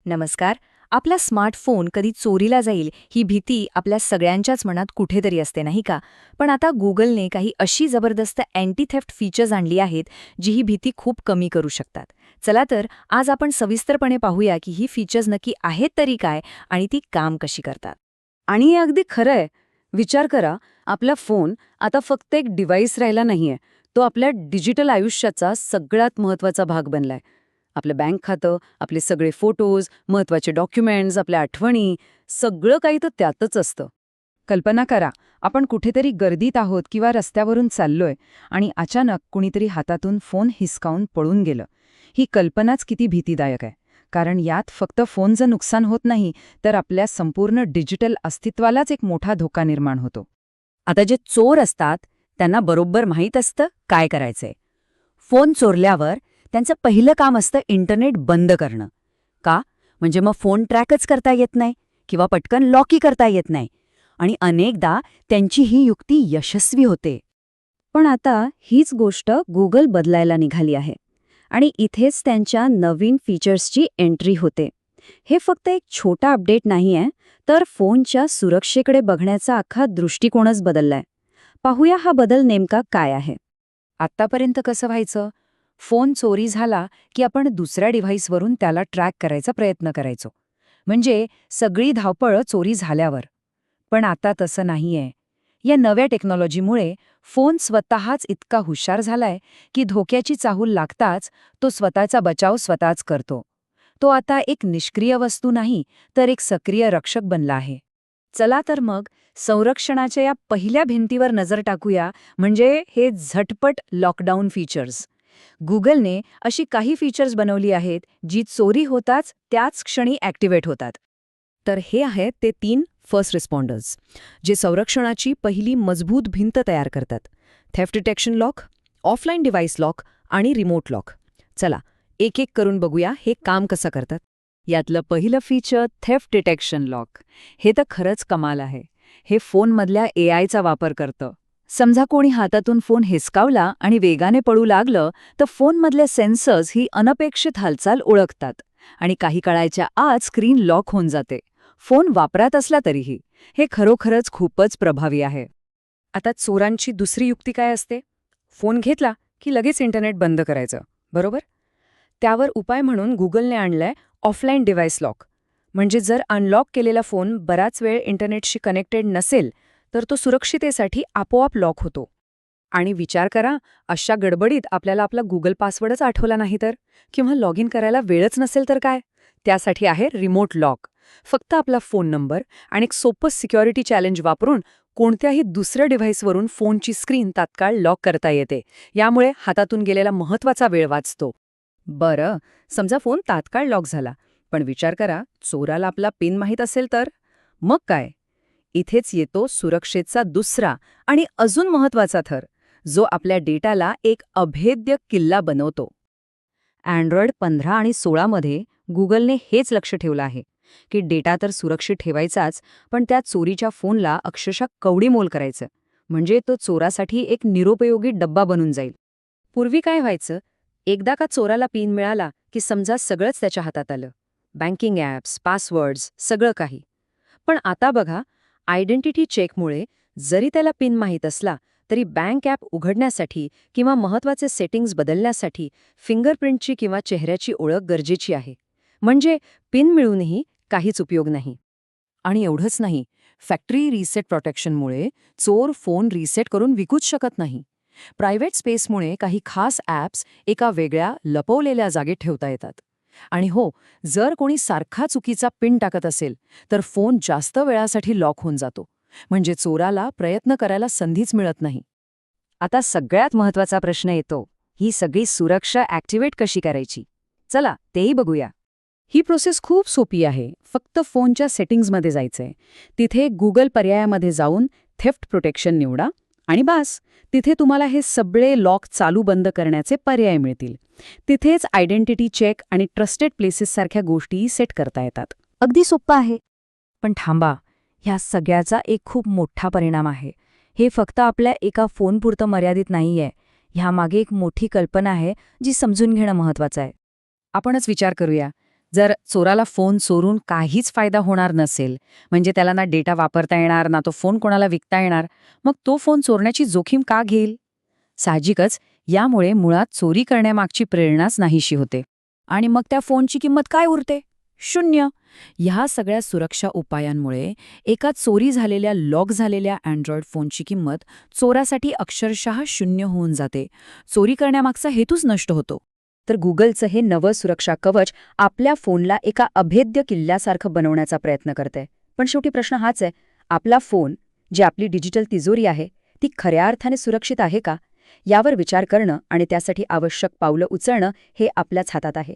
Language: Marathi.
नमस्कार. आपला स्मार्टफोन कधी चोरीला जाईल ही भीती आपल्या सगळ्यांच्याच मनात कुठेतरी असते नाही का? पण आता गुगलने काही अशी जबरदस्त अँटी थेफ्ट फीचर्स आणली आहेत जी ही भीती खूप कमी करू शकतात. चला तर आज आपण सविस्तरपणे पाहूया की ही फीचर्स नक्की आहेत तरी काय आणि ती काम कशी करतात. आणि हे अगदी खरं आहे. विचार करा, आपला फोन आता फक्त एक डिव्हाइस राहिला नाहीये. तो आपल्या डिजिटल आयुष्याचा सगळ्यात महत्त्वाचा भाग बनलाय. आपलं बँक खातं, आपले सगळे फोटोज, महत्त्वाचे डॉक्युमेंट्स, आपल्या आठवणी, सगळं काही तर त्यातच असतं. कल्पना करा, आपण कुठेतरी गर्दीत आहोत किंवा रस्त्यावरून चाललोय आणि अचानक कुणीतरी हातातून फोन हिसकावून पळून गेलं. ही कल्पनाच किती भीतीदायक आहे. कारण यात फक्त फोनचं नुकसान होत नाही, तर आपल्या संपूर्ण डिजिटल अस्तित्वालाच एक मोठा धोका निर्माण होतो. आता जे चोर असतात त्यांना बरोबर माहीत असतं काय करायचंय. फोन चोरल्यावर त्यांचं पहिलं काम असतं इंटरनेट बंद करणं. का? म्हणजे मग फोन ट्रॅकच करता येत नाही किंवा पटकन लॉकही करता येत नाही. आणि अनेकदा त्यांची ही युक्ती यशस्वी होते. पण आता हीच गोष्ट गुगल बदलायला निघाली आहे. आणि इथेच त्यांच्या नवीन फीचर्सची एंट्री होते. हे फक्त एक छोटा अपडेट नाहीये, तर फोनच्या सुरक्षेकडे बघण्याचा अख्खा दृष्टिकोनच बदललाय. पाहूया हा बदल नेमका काय आहे. आत्तापर्यंत कसं व्हायचं? फोन चोरी झाला की आपण दुसऱ्या डिव्हाइसवरून त्याला ट्रॅक करायचा प्रयत्न करायचो. म्हणजे सगळी धावपळ चोरी झाल्यावर. पण आता तसं नाहीये. या नव्या टेक्नॉलॉजीमुळे फोन स्वतःच इतका हुशार झालाय की धोक्याची चाहूल लागताच तो स्वतःचा बचाव स्वतःच करतो. तो आता एक निष्क्रिय वस्तू नाही, तर एक सक्रिय रक्षक बनला आहे. चला तर मग संरक्षणाच्या या पहिल्या भिंतीवर नजर टाकूया, म्हणजे हे झटपट लॉकडाऊन फीचर्स. गुगलने अशी काही फीचर्स बनवली आहेत जी चोरी होताच त्याच क्षणी ॲक्टिव्हेट होतात. तर हे आहेत ते 3 फर्स्ट रिस्पॉन्डर्स, जे संरक्षणाची पहिली मजबूत भिंत तयार करतात. Theft detection lock, offline device lock आणि रिमोट लॉक. चला, एक एक करून बघूया हे काम कसं करतात. यातलं पहिलं फीचर थेफ्ट डिटेक्शन लॉक. हे तर खरंच कमाल आहे. हे फोनमधल्या AIचा वापर करतं. समजा कोणी हातातून फोन हिसकावला आणि वेगाने पळू लागलं, तर फोनमधले सेन्सर्स ही अनपेक्षित हालचाल ओळखतात आणि काही काळाच्या आत स्क्रीन लॉक होऊन जाते. फोन वापरात असला तरीही. हे खरोखरच खूपच प्रभावी आहे. आता चोरांची दुसरी युक्ती काय असते? फोन घेतला की लगेच इंटरनेट बंद करायचं, बरोबर? त्यावर उपाय म्हणून गुगलने आणलंय ऑफलाईन डिव्हाइस लॉक. म्हणजे जर अनलॉक केलेला फोन बराच वेळ इंटरनेटशी कनेक्टेड नसेल, तर तो सुरक्षितेसाठी आपोआप लॉक होतो. आणि विचार करा, अशा गडबडीत आपल्याला आपला गुगल पासवर्डच आठवला नाही तर, किंवा लॉग इन करायला वेळच नसेल तर काय? त्यासाठी आहे रिमोट लॉक. फक्त आपला फोन नंबर आणि एक सोपं सिक्युरिटी चॅलेंज वापरून कोणत्याही दुसऱ्या डिव्हाइसवरून फोनची स्क्रीन तात्काळ लॉक करता येते. यामुळे हातातून गेलेला महत्त्वाचा वेळ वाचतो. बरं, समजा फोन तात्काळ लॉक झाला, पण विचार करा, चोराला आपला पिन माहीत असेल तर? मग काय? इथेच येतो सुरक्षेचा दुसरा आणि अजून महत्त्वाचा थर, जो आपल्या डेटाला एक अभेद्य किल्ला बनवतो. अँड्रॉइड 15 आणि 16 मध्ये गुगलने हेच लक्ष ठेवलं आहे की डेटा तर सुरक्षित ठेवायचाच, पण त्या चोरीच्या फोनला अक्षरशः कवडीमोल करायचं. म्हणजे तो चोरासाठी एक निरुपयोगी डब्बा बनून जाईल. पूर्वी काय व्हायचं? एकदा का चोराला पिन मिळाला की समजा सगळंच त्याच्या हातात आलं. बँकिंग ॲप्स, पासवर्ड्स, सगळं काही. पण आता बघा, आयडेंटिटी चेकमुळे जरी त्याला पिन माहीत असला, तरी बँक ॲप उघडण्यासाठी किंवा महत्त्वाचे सेटिंग्ज बदलण्यासाठी फिंगरप्रिंटची किंवा चेहऱ्याची ओळख गरजेची आहे. म्हणजे पिन मिळूनही काहीच उपयोग नाही. आणि एवढंच नाही, फॅक्टरी रिसेट प्रोटेक्शनमुळे चोर फोन रिसेट करून विकूच शकत नाही. प्रायव्हेट स्पेसमुळे काही खास ॲप्स एका वेगळ्या लपवलेल्या जागेत ठेवता येतात. आणि हो, जर कोणी सारखा चुकीचा पिन टाकत असेल, तर फोन जास्त वेळासाठी लॉक होऊन जातो. म्हणजे चोराला प्रयत्न करायला संधीच मिळत नाही. आता सगळ्यात महत्त्वाचा प्रश्न येतो, ही सगळी सुरक्षा ॲक्टिव्हेट कशी करायची? चला, तेही बघूया. ही प्रोसेस खूप सोपी आहे. फक्त फोनच्या सेटिंग्जमध्ये जायचंय. तिथे गुगल पर्यायामध्ये जाऊन थेफ्ट प्रोटेक्शन निवडा आणि बास, तिथे तुम्हाला हे सगळे लॉक चालू बंद करण्याचे पर्याय मिळतील. तिथेच आयडेंटिटी चेक आणि ट्रस्टेड प्लेसेस सारख्या गोष्टी सेट करता येतात. अगदी सोपं आहे. पण थांबा, ह्या सगळ्याचा एक खूप मोठा परिणाम आहे. हे फक्त आपल्या एका फोनपुरतं मर्यादित नाहीये. ह्यामागे एक मोठी कल्पना आहे जी समजून घेणं महत्त्वाचं आहे. आपणच विचार करूया. जर चोराला फोन चोरून काहीच फायदा होणार नसेल, म्हणजे त्याला ना डेटा वापरता येणार ना तो फोन कोणाला विकता येणार, मग तो फोन चोरण्याची जोखीम का घेईल? साहजिकच यामुळे मुळात चोरी करण्यामागची प्रेरणाच नाहीशी होते. आणि मग त्या फोनची किंमत काय उरते? शून्य. ह्या सगळ्या सुरक्षा उपायांमुळे एका चोरी झालेल्या लॉक झालेल्या अँड्रॉइड फोनची किंमत चोरासाठी अक्षरशः शून्य होऊन जाते. चोरी करण्यामागचा हेतूच नष्ट होतो. तर गुगलचं हे नवं सुरक्षा कवच आपल्या फोनला एका अभेद्य किल्ल्यासारखं बनवण्याचा प्रयत्न करते. पण शेवटी प्रश्न हाच आहे, आपला फोन, जी आपली डिजिटल तिजोरी आहे, ती खऱ्या अर्थाने सुरक्षित आहे का? यावर विचार करणं आणि त्यासाठी आवश्यक पावलं उचलणं हे आपल्याच हातात आहे.